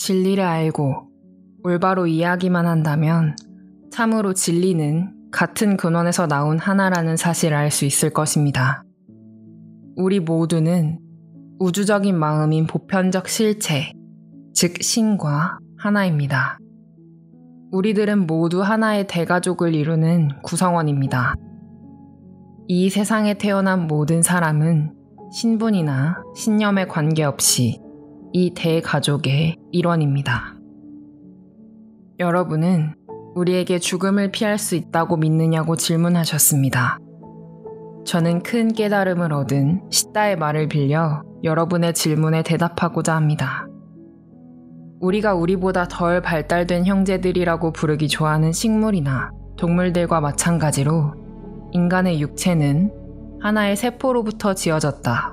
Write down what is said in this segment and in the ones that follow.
진리를 알고 올바로 이해하기만 한다면 참으로 진리는 같은 근원에서 나온 하나라는 사실을 알 수 있을 것입니다. 우리 모두는 우주적인 마음인 보편적 실체, 즉 신과 하나입니다. 우리들은 모두 하나의 대가족을 이루는 구성원입니다. 이 세상에 태어난 모든 사람은 신분이나 신념에 관계없이 이 대가족의 일원입니다. 여러분은 우리에게 죽음을 피할 수 있다고 믿느냐고 질문하셨습니다. 저는 큰 깨달음을 얻은 시다의 말을 빌려 여러분의 질문에 대답하고자 합니다. 우리가 우리보다 덜 발달된 형제들이라고 부르기 좋아하는 식물이나 동물들과 마찬가지로 인간의 육체는 하나의 세포로부터 지어졌다.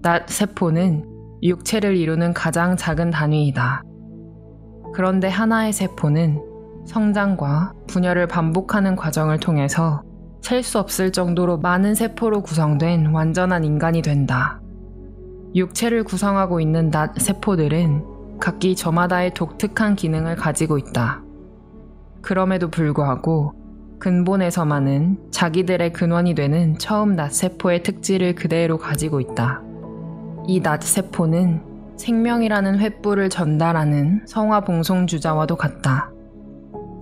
낫 세포는 육체를 이루는 가장 작은 단위이다. 그런데 하나의 세포는 성장과 분열을 반복하는 과정을 통해서 셀 수 없을 정도로 많은 세포로 구성된 완전한 인간이 된다. 육체를 구성하고 있는 낫 세포들은 각기 저마다의 독특한 기능을 가지고 있다. 그럼에도 불구하고 근본에서만은 자기들의 근원이 되는 처음 낫 세포의 특질을 그대로 가지고 있다. 이 낫 세포는 생명이라는 횃불을 전달하는 성화 봉송주자와도 같다.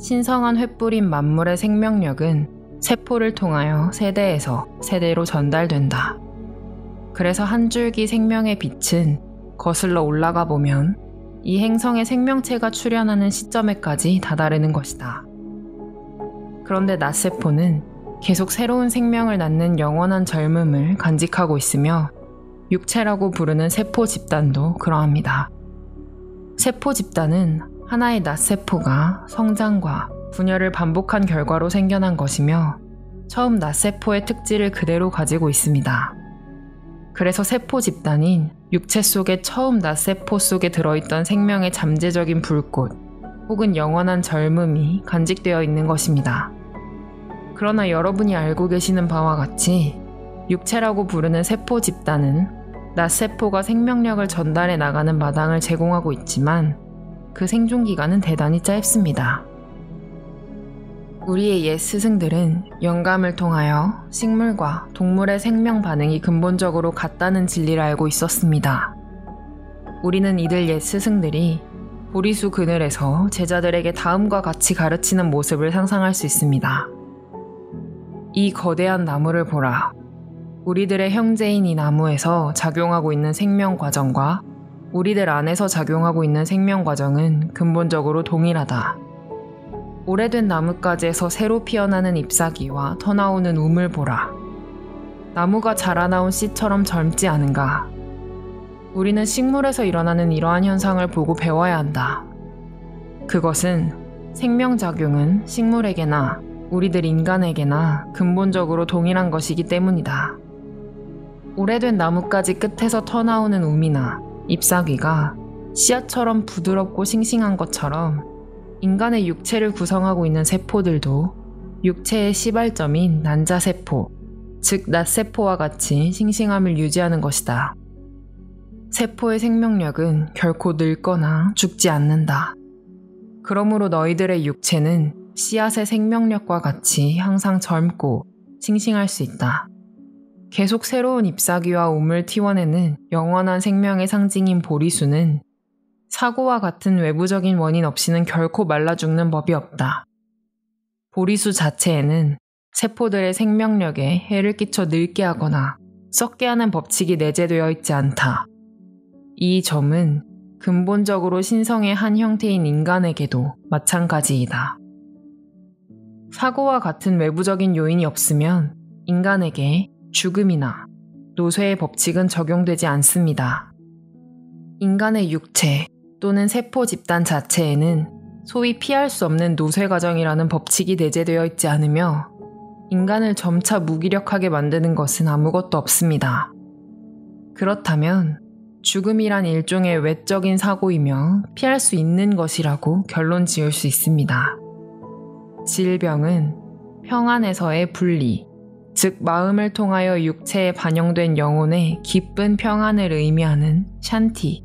신성한 횃불인 만물의 생명력은 세포를 통하여 세대에서 세대로 전달된다. 그래서 한 줄기 생명의 빛은 거슬러 올라가 보면 이 행성의 생명체가 출현하는 시점에까지 다다르는 것이다. 그런데 낫세포는 계속 새로운 생명을 낳는 영원한 젊음을 간직하고 있으며 육체라고 부르는 세포 집단도 그러합니다. 세포 집단은 하나의 낫세포가 성장과 분열을 반복한 결과로 생겨난 것이며 처음 낫세포의 특질을 그대로 가지고 있습니다. 그래서 세포 집단인 육체 속의 처음 낫세포 속에 들어있던 생명의 잠재적인 불꽃 혹은 영원한 젊음이 간직되어 있는 것입니다. 그러나 여러분이 알고 계시는 바와 같이 육체라고 부르는 세포 집단은 낫세포가 생명력을 전달해 나가는 마당을 제공하고 있지만 그 생존기간은 대단히 짧습니다. 우리의 옛 스승들은 영감을 통하여 식물과 동물의 생명 반응이 근본적으로 같다는 진리를 알고 있었습니다. 우리는 이들 옛 스승들이 보리수 그늘에서 제자들에게 다음과 같이 가르치는 모습을 상상할 수 있습니다. 이 거대한 나무를 보라. 우리들의 형제인 이 나무에서 작용하고 있는 생명 과정과 우리들 안에서 작용하고 있는 생명 과정은 근본적으로 동일하다. 오래된 나뭇가지에서 새로 피어나는 잎사귀와 터나오는 움을 보라. 나무가 자라나온 씨처럼 젊지 않은가? 우리는 식물에서 일어나는 이러한 현상을 보고 배워야 한다. 그것은 생명작용은 식물에게나 우리들 인간에게나 근본적으로 동일한 것이기 때문이다. 오래된 나뭇가지 끝에서 터나오는 움이나 잎사귀가 씨앗처럼 부드럽고 싱싱한 것처럼 인간의 육체를 구성하고 있는 세포들도 육체의 시발점인 난자세포, 즉 낫세포와 같이 싱싱함을 유지하는 것이다. 세포의 생명력은 결코 늙거나 죽지 않는다. 그러므로 너희들의 육체는 씨앗의 생명력과 같이 항상 젊고 싱싱할 수 있다. 계속 새로운 잎사귀와 움을 틔워내는 영원한 생명의 상징인 보리수는 사고와 같은 외부적인 원인 없이는 결코 말라 죽는 법이 없다. 보리수 자체에는 세포들의 생명력에 해를 끼쳐 늙게 하거나 썩게 하는 법칙이 내재되어 있지 않다. 이 점은 근본적으로 신성의 한 형태인 인간에게도 마찬가지이다. 사고와 같은 외부적인 요인이 없으면 인간에게 죽음이나 노쇠의 법칙은 적용되지 않습니다. 인간의 육체 또는 세포 집단 자체에는 소위 피할 수 없는 노쇠 과정이라는 법칙이 내재되어 있지 않으며 인간을 점차 무기력하게 만드는 것은 아무것도 없습니다. 그렇다면 죽음이란 일종의 외적인 사고이며 피할 수 있는 것이라고 결론 지을 수 있습니다. 질병은 평안에서의 분리, 즉 마음을 통하여 육체에 반영된 영혼의 기쁜 평안을 의미하는 샨티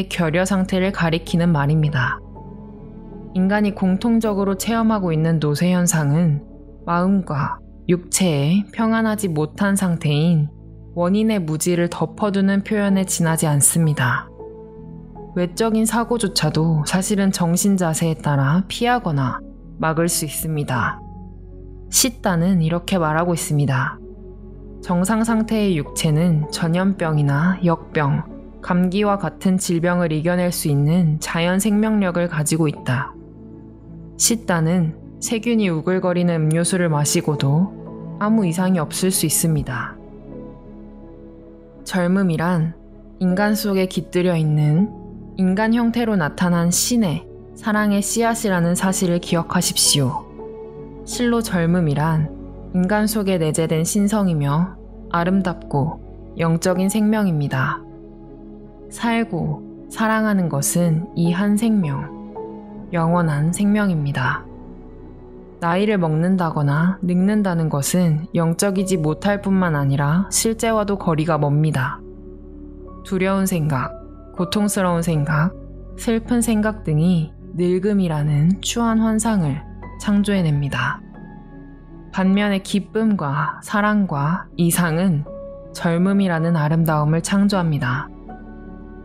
결여 상태를 가리키는 말입니다. 인간이 공통적으로 체험하고 있는 노쇠 현상은 마음과 육체의 평안하지 못한 상태인 원인의 무지를 덮어두는 표현에 지나지 않습니다. 외적인 사고조차도 사실은 정신 자세에 따라 피하거나 막을 수 있습니다. 시다는 이렇게 말하고 있습니다. 정상 상태의 육체는 전염병이나 역병, 감기와 같은 질병을 이겨낼 수 있는 자연 생명력을 가지고 있다. 시다는 세균이 우글거리는 음료수를 마시고도 아무 이상이 없을 수 있습니다. 젊음이란 인간 속에 깃들여 있는 인간 형태로 나타난 신의 사랑의 씨앗이라는 사실을 기억하십시오. 실로 젊음이란 인간 속에 내재된 신성이며 아름답고 영적인 생명입니다. 살고 사랑하는 것은 이 한 생명, 영원한 생명입니다. 나이를 먹는다거나 늙는다는 것은 영적이지 못할 뿐만 아니라 실제와도 거리가 멉니다. 두려운 생각, 고통스러운 생각, 슬픈 생각 등이 늙음이라는 추한 환상을 창조해냅니다. 반면에 기쁨과 사랑과 이상은 젊음이라는 아름다움을 창조합니다.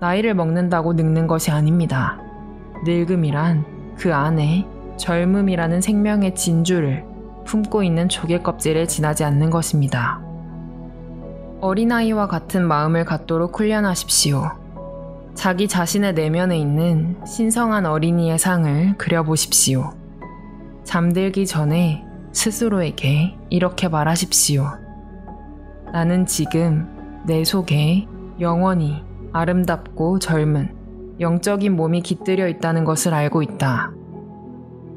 나이를 먹는다고 늙는 것이 아닙니다. 늙음이란 그 안에 젊음이라는 생명의 진주를 품고 있는 조개 껍질을 지나지 않는 것입니다. 어린아이와 같은 마음을 갖도록 훈련하십시오. 자기 자신의 내면에 있는 신성한 어린이의 상을 그려보십시오. 잠들기 전에 스스로에게 이렇게 말하십시오. 나는 지금 내 속에 영원히 아름답고 젊은 영적인 몸이 깃들여 있다는 것을 알고 있다.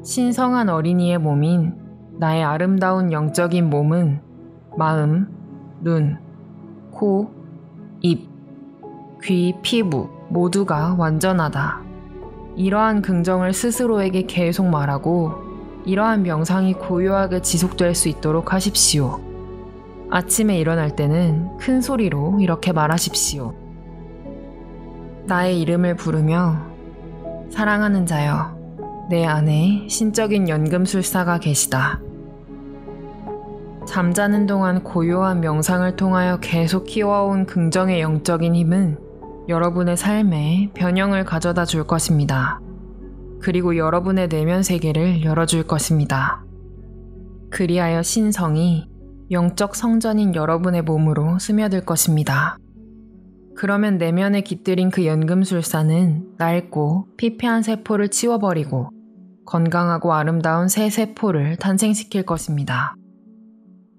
신성한 어린이의 몸인 나의 아름다운 영적인 몸은 마음, 눈, 코, 입, 귀, 피부 모두가 완전하다. 이러한 긍정을 스스로에게 계속 말하고 이러한 명상이 고요하게 지속될 수 있도록 하십시오. 아침에 일어날 때는 큰 소리로 이렇게 말하십시오. 나의 이름을 부르며 사랑하는 자여, 내 안에 신적인 연금술사가 계시다. 잠자는 동안 고요한 명상을 통하여 계속 키워온 긍정의 영적인 힘은 여러분의 삶에 변형을 가져다 줄 것입니다. 그리고 여러분의 내면 세계를 열어줄 것입니다. 그리하여 신성이 영적 성전인 여러분의 몸으로 스며들 것입니다. 그러면 내면에 깃들인 그 연금술사는 낡고 피폐한 세포를 치워버리고 건강하고 아름다운 새 세포를 탄생시킬 것입니다.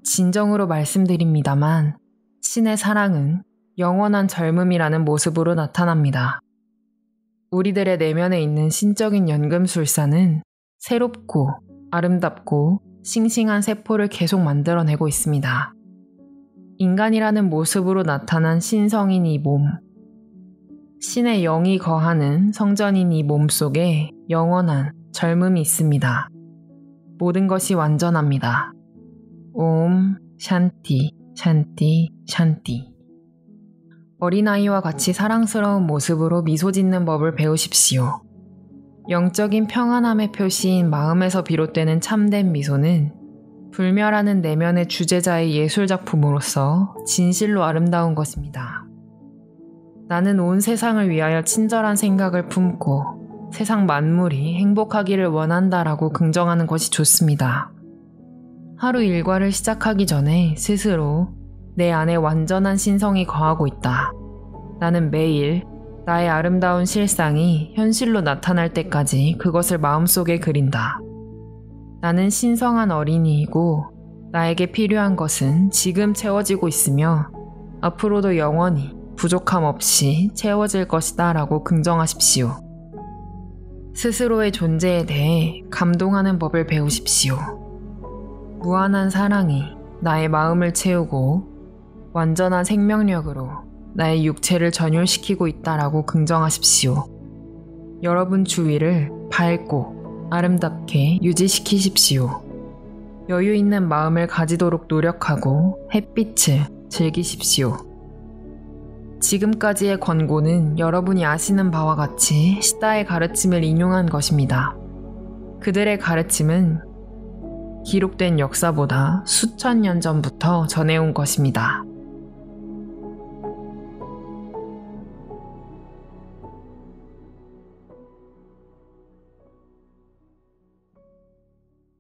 진정으로 말씀드립니다만 신의 사랑은 영원한 젊음이라는 모습으로 나타납니다. 우리들의 내면에 있는 신적인 연금술사는 새롭고 아름답고 싱싱한 세포를 계속 만들어내고 있습니다. 인간이라는 모습으로 나타난 신성인 이 몸, 신의 영이 거하는 성전인 이 몸 속에 영원한 젊음이 있습니다. 모든 것이 완전합니다. 옴 샨티 샨티 샨티. 어린아이와 같이 사랑스러운 모습으로 미소 짓는 법을 배우십시오. 영적인 평안함의 표시인 마음에서 비롯되는 참된 미소는 불멸하는 내면의 주제자의 예술작품으로서 진실로 아름다운 것입니다. 나는 온 세상을 위하여 친절한 생각을 품고 세상 만물이 행복하기를 원한다라고 긍정하는 것이 좋습니다. 하루 일과를 시작하기 전에 스스로 내 안에 완전한 신성이 거하고 있다. 나는 매일 나의 아름다운 실상이 현실로 나타날 때까지 그것을 마음속에 그린다. 나는 신성한 어린이이고 나에게 필요한 것은 지금 채워지고 있으며 앞으로도 영원히 부족함 없이 채워질 것이다 라고 긍정하십시오. 스스로의 존재에 대해 감동하는 법을 배우십시오. 무한한 사랑이 나의 마음을 채우고 완전한 생명력으로 나의 육체를 전율시키고 있다라고 긍정하십시오. 여러분 주위를 밝고 아름답게 유지시키십시오. 여유 있는 마음을 가지도록 노력하고 햇빛을 즐기십시오. 지금까지의 권고는 여러분이 아시는 바와 같이 시다의 가르침을 인용한 것입니다. 그들의 가르침은 기록된 역사보다 수천 년 전부터 전해온 것입니다.